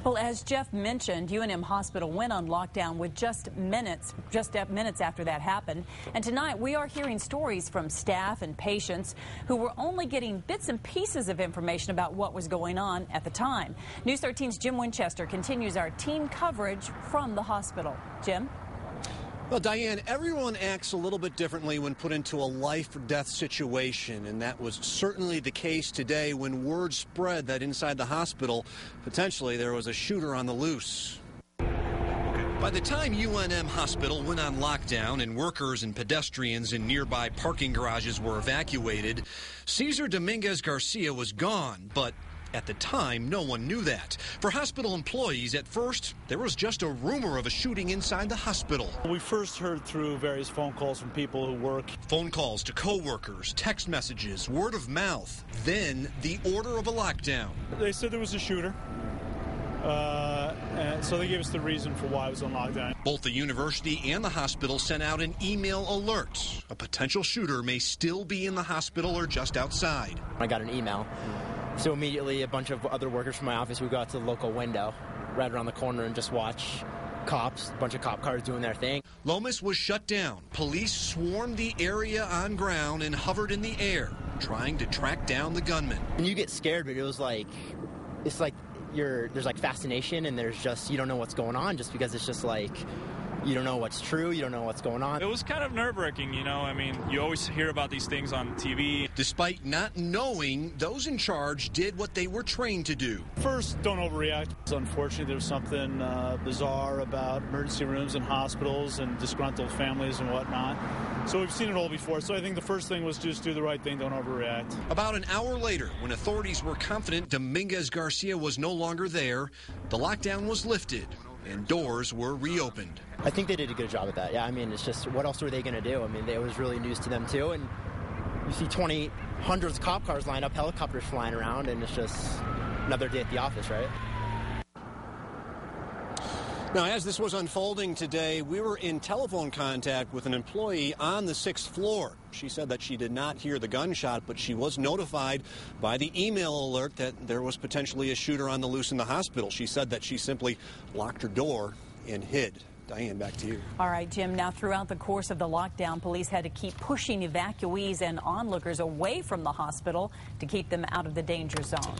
Well, as Jeff mentioned, UNM Hospital went on lockdown with just minutes after that happened. And tonight we are hearing stories from staff and patients who were only getting bits and pieces of information about what was going on at the time. News 13's Jim Winchester continues our team coverage from the hospital. Jim? Well, Diane, everyone acts a little bit differently when put into a life or death situation, and that was certainly the case today when word spread that inside the hospital, potentially there was a shooter on the loose. By the time UNM Hospital went on lockdown and workers and pedestrians in nearby parking garages were evacuated, Cesar Dominguez Garcia was gone, but at the time, no one knew that. For hospital employees, at first, there was just a rumor of a shooting inside the hospital. We first heard through various phone calls from people who work. Phone calls to co-workers, text messages, word of mouth, then the order of a lockdown. They said there was a shooter, and so they gave us the reason for why it was on lockdown. Both the university and the hospital sent out an email alert. A potential shooter may still be in the hospital or just outside. I got an email. So immediately a bunch of other workers from my office, we go out to the local window right around the corner and just watch cops, a bunch of cop cars doing their thing. Lomas was shut down. Police swarmed the area on ground and hovered in the air, trying to track down the gunman. And you get scared, but it's like there's like fascination and there's just, you don't know what's going on just because it's just like, you don't know what's true, you don't know what's going on. It was kind of nerve-wracking, you know. I mean, you always hear about these things on TV. Despite not knowing, those in charge did what they were trained to do. First, don't overreact. Unfortunately, there's something bizarre about emergency rooms and hospitals and disgruntled families and whatnot. So we've seen it all before. So I think the first thing was just do the right thing, don't overreact. About an hour later, when authorities were confident Dominguez Garcia was no longer there, the lockdown was lifted and doors were reopened. I think they did a good job at that. Yeah, I mean, it's just, what else were they going to do? I mean, it was really news to them, too. And you see hundreds of cop cars lined up, helicopters flying around, and it's just another day at the office, right? Now, as this was unfolding today, we were in telephone contact with an employee on the 6th floor. She said that she did not hear the gunshot, but she was notified by the email alert that there was potentially a shooter on the loose in the hospital. She said that she simply locked her door and hid. Diane, back to you. All right, Jim. Now, throughout the course of the lockdown, police had to keep pushing evacuees and onlookers away from the hospital to keep them out of the danger zone.